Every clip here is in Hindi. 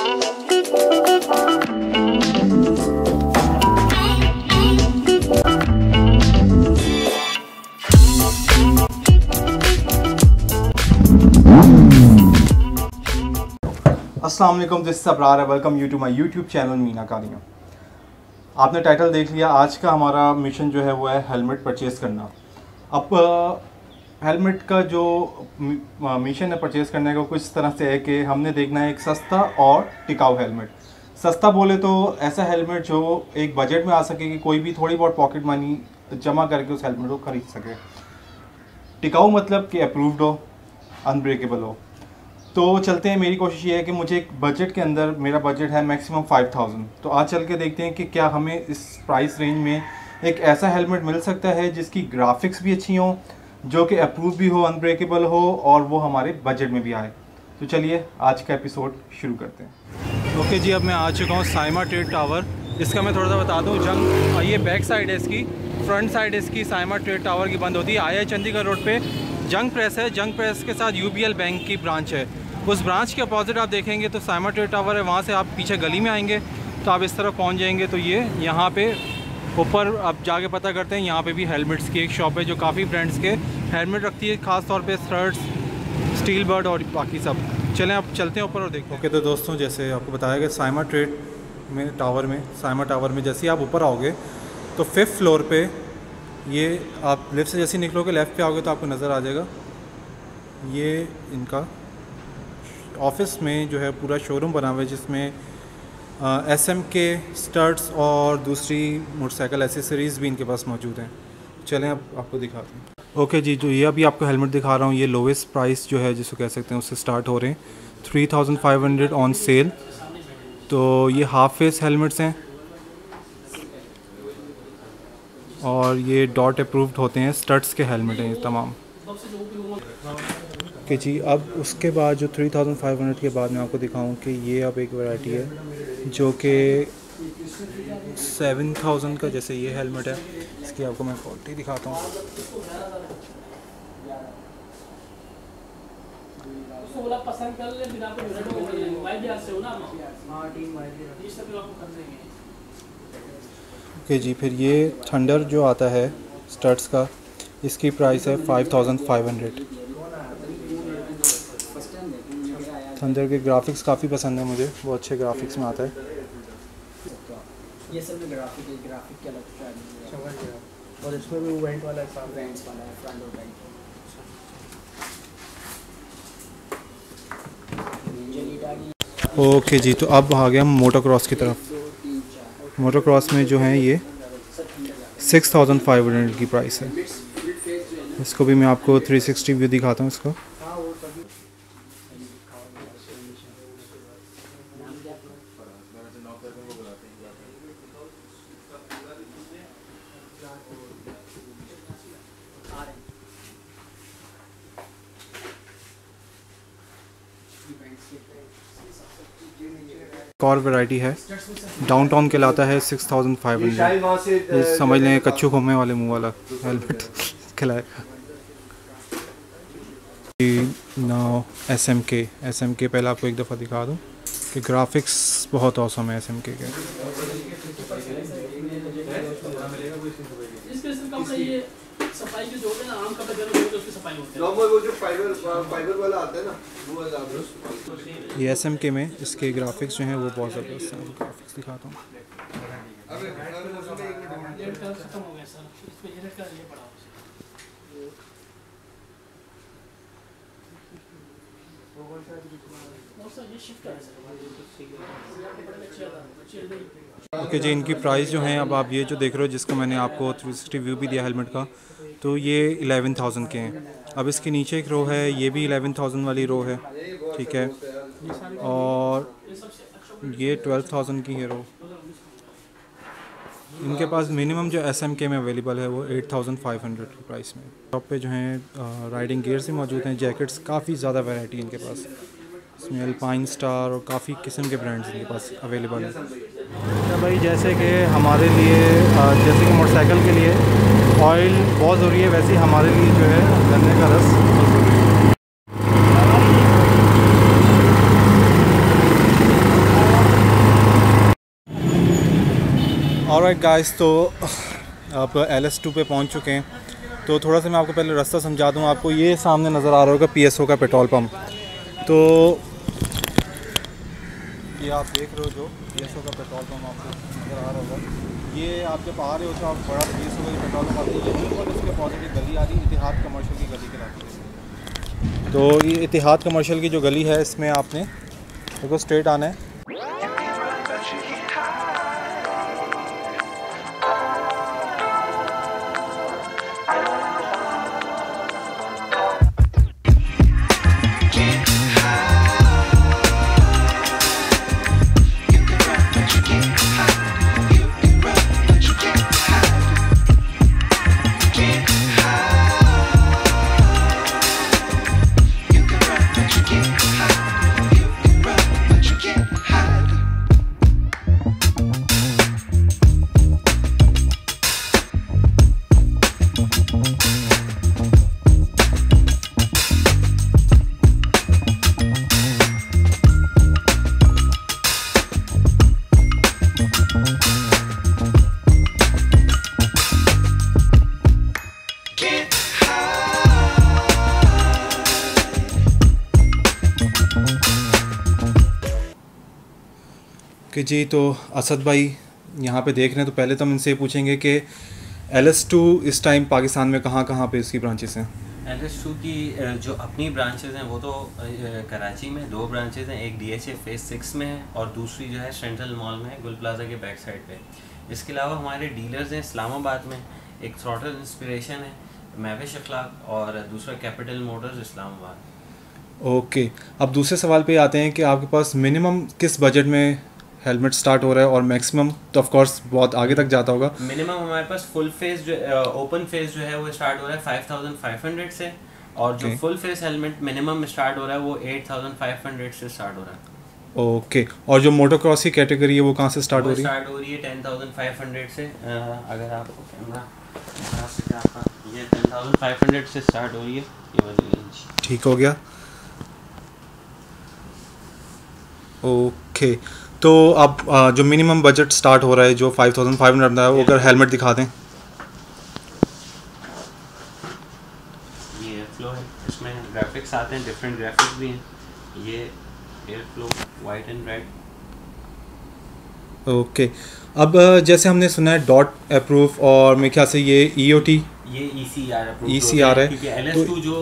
अस्सलाम वालेकुम, दिस इज़ अब्रार है। Welcome you to my YouTube channel Meenakariyan. आपने टाइटल देख लिया। आज का हमारा मिशन जो है वो है हेलमेट परचेज़ करना। अब हेलमेट का जो मिशन है परचेज़ करने का कुछ इस तरह से है कि हमने देखना है एक सस्ता और टिकाऊ हेलमेट। सस्ता बोले तो ऐसा हेलमेट जो एक बजट में आ सके कि कोई भी थोड़ी बहुत पॉकेट मनी जमा करके उस हेलमेट को ख़रीद सके। टिकाऊ मतलब कि अप्रूव्ड हो, अनब्रेकेबल हो। तो चलते हैं। मेरी कोशिश ये है कि मुझे एक बजट के अंदर, मेरा बजट है मैक्सिमम 5000। तो आज चल के देखते हैं कि क्या हमें इस प्राइस रेंज में एक ऐसा हेलमेट मिल सकता है जिसकी ग्राफिक्स भी अच्छी हों, जो कि अप्रूव भी हो, अनब्रेकेबल हो और वो हमारे बजट में भी आए। तो चलिए आज का एपिसोड शुरू करते हैं। ओके जी, अब मैं आ चुका हूँ साइमा ट्रेड टावर। इसका मैं थोड़ा सा बता दूँ। ये बैक साइड है इसकी, फ्रंट साइड इसकी साइमा ट्रेड टावर की बंद होती है। आया चंडीगढ़ रोड पे जंग प्रेस है। जंग प्रेस के साथ UBL बैंक की ब्रांच है। उस ब्रांच के अपोजिट आप देखेंगे तो साइमा ट्रेड टावर है। वहाँ से आप पीछे गली में आएंगे तो आप इस तरफ पहुँच जाएंगे। तो ये यहाँ पे ऊपर आप जाके पता करते हैं। यहाँ पे भी हेलमेट्स की एक शॉप है जो काफ़ी ब्रांड्स के हेलमेट रखती है, ख़ास तौर पे थ्रड्स, स्टील बर्ड और बाकी सब। चलें आप चलते हैं ऊपर और देखते हैं। ओके, तो दोस्तों जैसे आपको बताया गया साइमा ट्रेड में साइमा टावर में जैसे ही आप ऊपर आओगे तो 5th फ्लोर पे ये आप लेफ़्ट से जैसे निकलोगे, लेफ़्ट पे आओगे तो आपको नज़र आ जाएगा ये इनका ऑफिस में जो है पूरा शोरूम बना हुआ है, जिसमें SMK स्टड्स और दूसरी मोटरसाइकिल एसेसरीज़ भी इनके पास मौजूद हैं। चलें अब आपको दिखाते हैं। ओके जी, जो ये अभी आपको हेलमेट दिखा रहा हूँ, ये लोवेस्ट प्राइस जो है जिसको कह सकते हैं उससे स्टार्ट हो रहे हैं 3500 ऑन सेल। तो ये हाफ फेस हेलमेट्स हैं और ये डॉट अप्रूव्ड होते हैं, स्टड्स के हेलमेट हैं ये तमाम। कि जी अब उसके बाद जो 3500 के बाद मैं आपको दिखाऊं कि ये अब एक वैरायटी है जो कि 7000 का, जैसे ये हेलमेट है। इसकी आपको मैं क्वालिटी दिखाता हूँ। ओके जी, फिर ये थंडर जो आता है स्टड्स का, इसकी प्राइस है 5500। थंडर के ग्राफिक्स काफ़ी पसंद है मुझे, वो अच्छे ग्राफिक्स में आता है। ये सब में ग्राफिक के अलग और इसमें भी वेंट वाला है, वेंट्स वाला है, फ्रंट और बैक। ओके जी, तो अब आ गया हम मोटोक्रॉस की तरफ। मोटोक्रॉस में जो है ये 6500 की प्राइस है। इसको भी मैं आपको 360 व्यू दिखाता हूँ इसका। एक और वैरायटी है, डाउनटाउन कहलाता है 6500। ये समझ लें कच्चू घूमने वाले मुंह वाला हेलमेट खिलाएगा। नाउ SMK पहले आपको एक दफ़ा दिखा दूँ कि ग्राफिक्स बहुत औसम है SMK के। ये SMK में इसके ग्राफिक्स जो हैं वो बहुत ज़बरदस्त हैं। ग्राफिक्स दिखाता हूँ। ओके जी, इनकी प्राइस जो है, अब आप ये जो देख रहे हो जिसका मैंने आपको 360 व्यू भी दिया हेलमेट का, तो ये 11000 के हैं। अब इसके नीचे एक रो है, ये भी 11000 वाली रो है, ठीक है। और ये 12000 की है रो। इनके पास मिनिमम जो SMK में अवेलेबल है वो 8500 की प्राइस में। टॉप पे जो हैं राइडिंग गियर्स भी मौजूद हैं, जैकेट्स काफ़ी ज़्यादा वैरायटी इनके पास। इसमें अल्पाइन स्टार और काफ़ी किस्म के ब्रांड्स इनके पास अवेलेबल हैं। तो भाई जैसे कि हमारे लिए जैसे कि मोटरसाइकिल के लिए ऑयल बहुत ज़रूरी है, वैसे ही हमारे लिए जो है गन्ने का रस बहुत ज़रूरी है। ऑलराइट गाइस, तो आप LS2 पे पहुंच चुके हैं। तो थोड़ा सा मैं आपको पहले रास्ता समझा दूं। आपको ये सामने नज़र आ रहा होगा PSO का पेट्रोल पंप। तो ये आप देख रहे हो जो PSO का पेट्रोल पंप आपको नज़र आ रहा होगा। ये आप जब आ रहे हो तो आप बड़ा PSO का पेट्रोल पंप आती है। यहीं पर इसके पॉजिटिव गली आ रही है, इतिहाद कमर्शियल की गली कहलाती है। तो ये इतिहाद कमर्शियल की जो गली है, इसमें आपने देखो स्ट्रेट आना है। कि जी, तो असद भाई यहाँ पे देख रहे हैं। तो पहले तो हम इनसे पूछेंगे कि LS2 इस टाइम पाकिस्तान में कहाँ कहाँ पे इसकी ब्रांचेस हैं। LS2 की जो अपनी ब्रांचेस हैं वो तो कराची में 2 ब्रांचेस हैं। एक DHA फेज़ 6 में है और दूसरी जो है सेंट्रल मॉल में है, गुल प्लाजा के बैक साइड पे। इसके अलावा हमारे डीलर्स हैं इस्लामाबाद में, एक थ्रॉटल इंस्पिरेशन है, महविश अखलाक, और दूसरा कैपिटल मोटर्स इस्लामाबाद। ओके, अब दूसरे सवाल पे आते हैं कि आपके पास मिनिमम किस बजट में हेलमेट स्टार्ट हो रहा है और मैक्सिमम तो ऑफ कोर्स बहुत आगे तक जाता होगा। मिनिमम हमारे पास फुल फेस जो ओपन फेस जो है वो स्टार्ट हो रहा है 5500 से, और जो full face helmet minimum start हो रहा है वो 8500 से स्टार्ट हो रहा है। ओके, और जो मोटोक्रॉस की कैटेगरी है वो कहाँ से स्टार्ट हो रही है? स्टार्ट हो रही है 10500 से। अगर आपको कैमरा आपका ये 10500 से स्टार्ट हो रही है, ये वाली रेंज। ठीक हो गया। ओके, तो अब जो मिनिमम बजट स्टार्ट हो रहा है जो 5500 है, वो अगर हेलमेट दिखा दें। ये एयर फ्लो है, इसमें ग्राफिक्स आते हैं, डिफरेंट ग्राफिक्स भी हैं। ये air flow white and red. Okay, अब जैसे हमने सुना है डॉट अप्रूव और मेरे ख्याल से ये EOT, ये ECR है क्योंकि LS2 जो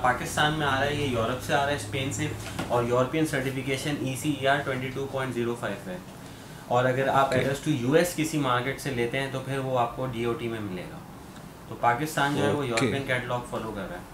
पाकिस्तान में आ रहा है ये यूरोप से आ रहा है, स्पेन से, और यूरोपियन सर्टिफिकेशन ECR 22.05 है। और अगर आप LS2 US किसी मार्केट से लेते हैं तो फिर वो आपको DOT में मिलेगा। तो पाकिस्तान जो है वो यूरोपियन कैटलॉग फॉलो कर रहा है।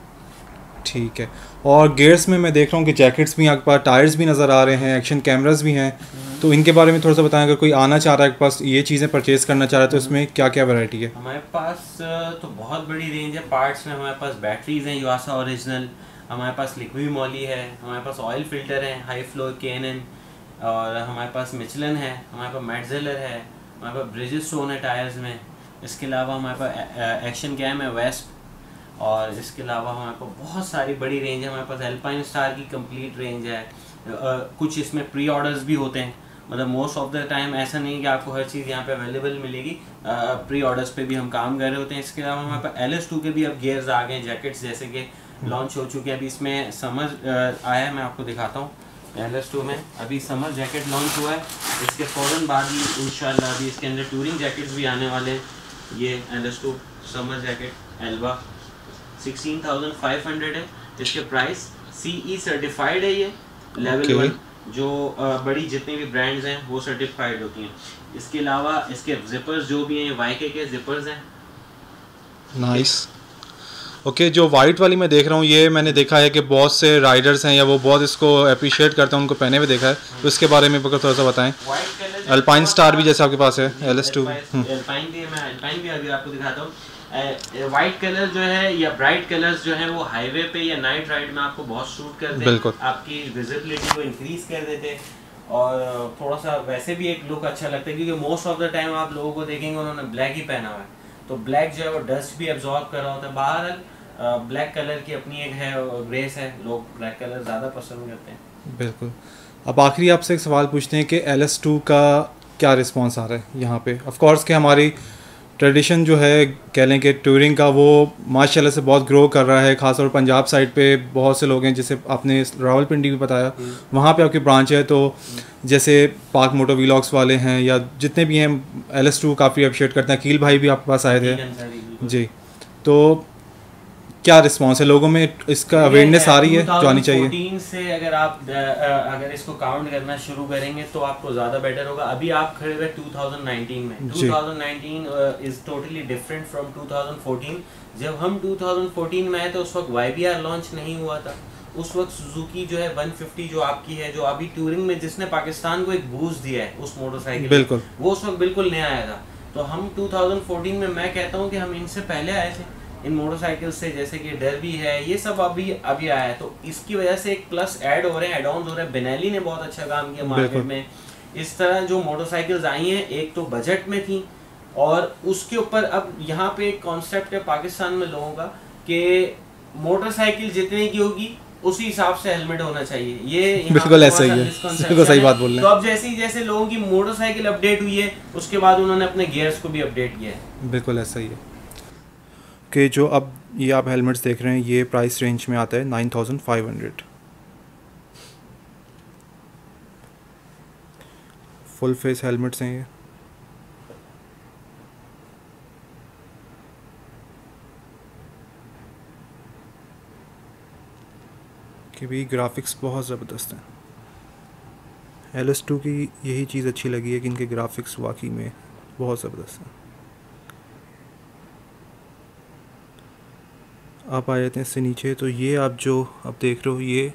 ठीक है। और गेयर्स में मैं देख रहा हूँ कि जैकेट्स भी आपके पास, टायर्स भी नज़र आ रहे हैं, एक्शन कैमरास भी हैं। तो इनके बारे में थोड़ा सा बताएं, अगर कोई आना चाह रहा है, पास ये चीज़ें परचेज़ करना चाह रहा है तो इसमें क्या क्या वैरायटी है? हमारे पास तो बहुत बड़ी रेंज है। पार्ट्स में हमारे पास बैटरीज हैं युआसा ओरिजिनल, हमारे पास लिक्विड मॉली है, हमारे पास ऑयल फिल्टर है हाई फ्लो K&N, और हमारे पास मिचलन है, हमारे पास मैटजेलर है, हमारे पास ब्रिजस्टोन है टायर्स में। इसके अलावा हमारे पास एक्शन कैम है वेस्प, और इसके अलावा हमारे पास बहुत सारी बड़ी रेंज है। हमारे पास एल्पाइन स्टार की कंप्लीट रेंज है। कुछ इसमें प्री ऑर्डर्स भी होते हैं, मतलब मोस्ट ऑफ द टाइम ऐसा नहीं कि आपको हर चीज़ यहाँ पे अवेलेबल मिलेगी, प्री ऑर्डर्स पे भी हम काम कर रहे होते हैं। इसके अलावा हमारे पास LS2 के भी अब गियर्स आ गए, जैकेट्स जैसे कि लॉन्च हो चुके हैं। अभी इसमें समर आया है, मैं आपको दिखाता हूँ। LS2 में अभी समर जैकेट लॉन्च हुआ है, इसके फ़ौरन बाद ही इंशाल्लाह अभी इसके अंदर टूरिंग जैकेट्स भी आने वाले हैं। ये LS2 समर जैकेट एल्बा 16,500 है, इसके प्राइस CE सर्टिफाइड है, ये लेवल 1 जो बड़ी जितनी भी ब्रांड्स हैं वो सर्टिफाइड होती हैं। इसके अलावा इसके जिपर्स जो भी हैं YK के जिपर्स हैं। नाइस। ओके, जो वाइट वाली मैं देख रहा हूँ, ये मैंने देखा है कि बहुत से राइडर्स हैं या वो बहुत इसको अप्रिशिएट करते हैं, उनको पहने हुए देखा है। तो इसके बारे में थोड़ा सा बताएं। अल्पाइन स्टार भी जैसे आपके पास है, LS2 अल्पाइन भी है, मैं अल्पाइन भी अभी आपको दिखाता हूँ। वाइट कलर जो है या ब्राइट कलर्स जो है वो हाईवे पे या नाइट राइड में आपको बहुत सूट करते हैं, आपकी विजिबिलिटी को इंक्रीज कर देते हैं, और थोड़ा सा वैसे भी एक लुक अच्छा लगता है। क्योंकि मोस्ट ऑफ द टाइम आप लोगों को देखेंगे उन्होंने ब्लैक ही पहना हुआ है, तो ब्लैक जो है वो डस्ट भी एब्जॉर्ब कर रहा होता है। बाहर ब्लैक कलर की अपनी एक है ग्रेस है, लोग ब्लैक कलर ज़्यादा पसंद करते हैं। बिल्कुल। अब आखिरी आपसे एक सवाल पूछते हैं कि LS2 का क्या रिस्पांस आ रहा है यहाँ पे? ऑफ कोर्स कि हमारी ट्रेडिशन जो है कह लें कि टूरिंग का वो माशाल्लाह से बहुत ग्रो कर रहा है, ख़ासतौर पंजाब साइड पे बहुत से लोग हैं, जैसे आपने रावलपिंडी भी बताया वहाँ पे आपकी ब्रांच है, तो जैसे पाक मोटो व्लॉग्स वाले हैं या जितने भी हैं, LS2 काफ़ी अप्रिशिएट करते हैं, अकील भाई भी आपके पास आए थे जी। तो क्या रिस्पांस है लोगों में, इसका अवेयरनेस आ रही है जो आनी चाहिए? 2014 से अगर आप अगर इसको काउंट करना शुरू करेंगे तो आपको ज़्यादा बेटर होगा। अभी आप खड़े हुए 2019 में, 2019 इज़ टोटली डिफरेंट फ्रॉम 2014। जब हम 2014 में आए तो उस वक्त YBR लॉन्च नहीं हुआ था। उस वक्त सुजुकी जो है 150 जो आपकी है, जो अभी टूरिंग में जिसने पाकिस्तान को एक बूस्ट दिया है उस मोटरसाइकिल, बिल्कुल वो उस वक्त बिल्कुल नया आया था। तो हम 2014 में, मैं कहता हूँ कि हम इनसे पहले आए थे इन मोटरसाइकिल से, जैसे कि डर्बी है, ये सब अभी आया है। तो इसकी वजह से एक प्लस ऐड हो रहे हैं, एड ऑन्स हो रहे हैं। बेनेली ने बहुत अच्छा काम किया मार्केट में। इस तरह जो मोटरसाइकिल्स आई हैं, एक तो बजट में थी, और उसके ऊपर अब यहाँ पे एक कॉन्सेप्ट है पाकिस्तान में लोगों का कि मोटरसाइकिल जितने की होगी उसी हिसाब से हेलमेट होना चाहिए। ये बिल्कुल ऐसा ही है, बिल्कुल सही बात बोल रहे हैं। तो अब जैसे लोगों की मोटरसाइकिल अपडेट हुई है, उसके बाद उन्होंने अपने गियर्स को भी अपडेट किया है। बिल्कुल ऐसा ही है कि जो अब ये आप हेलमेट्स देख रहे हैं, ये प्राइस रेंज में आता है 9500। फुल फेस हेलमेट्स हैं ये। कि भी ग्राफिक्स बहुत ज़बरदस्त हैं। LS2 की यही चीज़ अच्छी लगी है कि इनके ग्राफिक्स वाकई में बहुत ज़बरदस्त हैं। आप आ जाते हैं इससे नीचे, तो ये आप जो अब देख रहे हो ये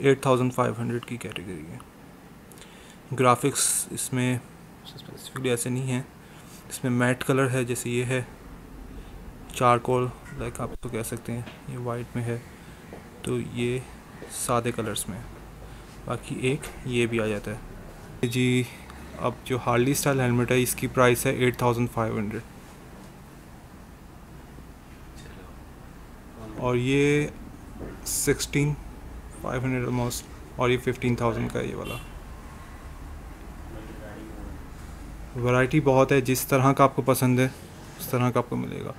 8500 की कैटेगरी है। ग्राफिक्स इसमें स्पेसिफिकली ऐसे नहीं है, इसमें मैट कलर है, जैसे ये है चारकोल लाइक आप तो कह सकते हैं, ये वाइट में है, तो ये सादे कलर्स में। बाकी एक ये भी आ जाता है जी। अब जो हार्ली स्टाइल हेलमेट है, इसकी प्राइस है 8500, और ये 16500 ऑलमोस्ट, और ये 15000 का है ये वाला। वैरायटी बहुत है, जिस तरह का आपको पसंद है उस तरह का आपको मिलेगा।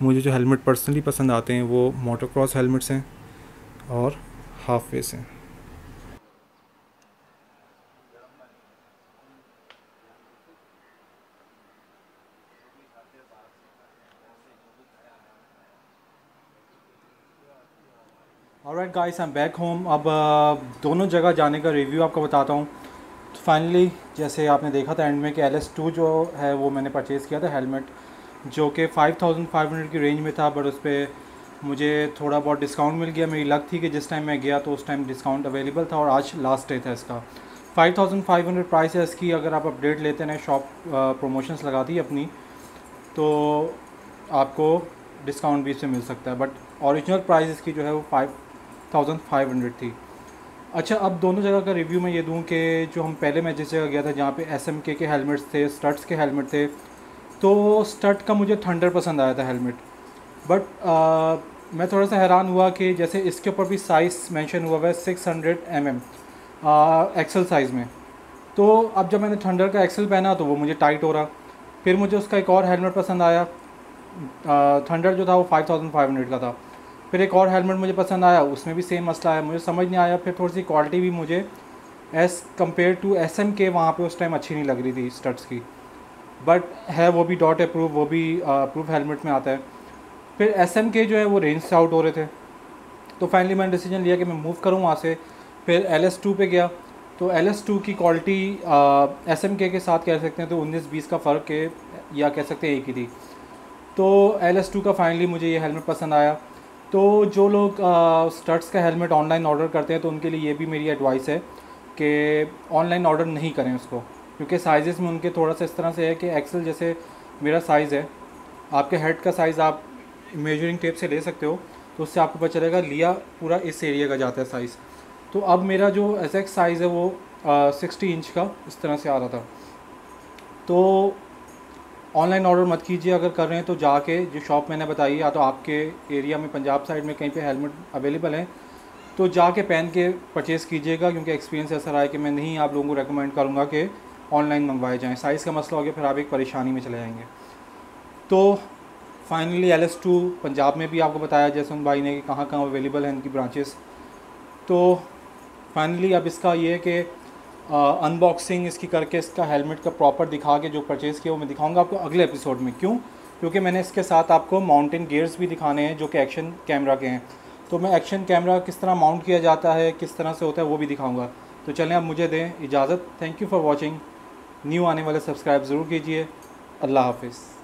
मुझे जो हेलमेट पर्सनली पसंद आते हैं वो मोटोक्रॉस हेलमेट्स हैं और हाफ फेस हैं। Alright guys, I am back home. अब दोनों जगह जाने का रिव्यू आपको बताता हूँ। तो फाइनली जैसे आपने देखा था एंड में कि LS2 जो है वो मैंने परचेज़ किया था हेलमेट, जो कि 5500 की रेंज में था, बट उस पर मुझे थोड़ा बहुत डिस्काउंट मिल गया। मेरी लक थी कि जिस टाइम मैं गया तो उस टाइम डिस्काउंट अवेलेबल था, और आज लास्ट डे था इसका। 5500 प्राइस है इसकी। अगर आप अपडेट लेते हैं, शॉप प्रमोशंस लगाती है अपनी, तो आपको डिस्काउंट भी इससे मिल सकता है, बट ओरिजिनल प्राइस इसकी जो है वो 5500 थी। अच्छा, अब दोनों जगह का रिव्यू मैं ये दूं कि जो हम पहले मैं जिस जगह गया था जहाँ पे SMK के हेलमेट्स थे, स्टड्स के हेलमेट थे, तो स्टड का मुझे थंडर पसंद आया था हेलमेट, बट मैं थोड़ा सा हैरान हुआ कि जैसे इसके ऊपर भी साइज़ मेंशन हुआ है 600 mm एक्सेल साइज़ में। तो अब जब मैंने थंडर का एक्सेल पहना तो वो मुझे टाइट हो रहा। फिर मुझे उसका एक और हेलमेट पसंद आया, थंडर जो था वो 5500 का था। फिर एक और हेलमेट मुझे पसंद आया, उसमें भी सेम मसला है, मुझे समझ नहीं आया। फिर थोड़ी सी क्वालिटी भी मुझे एज़ कम्पेयर टू SMK वहाँ पे उस टाइम अच्छी नहीं लग रही थी स्टड्स की, बट है वो भी डॉट अप्रूव, वो भी अप्रूव हेलमेट में आता है। फिर SMK जो है वो रेंज से आउट हो रहे थे, तो फाइनली मैंने डिसीजन लिया कि मैं मूव करूँ वहाँ से। फिर LS2 पे गया, तो LS2 की क्वालिटी SMK के साथ कह सकते हैं तो 19-20 का फ़र्क है, या कह सकते हैं एक ही थी। तो LS2 का फाइनली मुझे ये हेलमेट पसंद आया। तो जो लोग स्टड्स का हेलमेट ऑनलाइन ऑर्डर करते हैं तो उनके लिए ये भी मेरी एडवाइस है कि ऑनलाइन ऑर्डर नहीं करें उसको, क्योंकि साइज़ में उनके थोड़ा सा इस तरह से है कि एक्सेल जैसे मेरा साइज़ है, आपके हेड का साइज़ आप मेजरिंग टेप से ले सकते हो, तो उससे आपको पता चलेगा लिया पूरा इस एरिया का जाता है साइज़। तो अब मेरा जो SX साइज़ है वो 60 इंच का इस तरह से आ रहा था। तो ऑनलाइन ऑर्डर मत कीजिए, अगर कर रहे हैं तो जाके जो शॉप मैंने बताई, या तो आपके एरिया में पंजाब साइड में कहीं पे हेलमेट अवेलेबल हैं तो जाके पहन के परचेज़ कीजिएगा, क्योंकि एक्सपीरियंस ऐसा रहा है कि मैं नहीं आप लोगों को रेकमेंड करूँगा कि ऑनलाइन मंगवाए जाएँ। साइज़ का मसला हो गया फिर आप एक परेशानी में चले जाएंगे। तो फाइनली LS2 पंजाब में भी आपको बताया जैसन भाई ने कि कहाँ कहाँ अवेलेबल हैं इनकी ब्रांचेस। तो फाइनली अब इसका ये है कि अनबॉक्सिंग इसकी करके इसका हेलमेट का प्रॉपर दिखा के जो परचेज़ किया वो मैं दिखाऊंगा आपको अगले एपिसोड में। क्यों? क्योंकि मैंने इसके साथ आपको माउंटेन गियर्स भी दिखाने हैं जो कि एक्शन कैमरा के हैं। तो मैं एक्शन कैमरा किस तरह माउंट किया जाता है, किस तरह से होता है, वो भी दिखाऊंगा। तो चलें अब मुझे दें इजाज़त। Thank you for watching. New आने वाले सब्सक्राइब ज़रूर कीजिए। अल्लाह हाफिज़।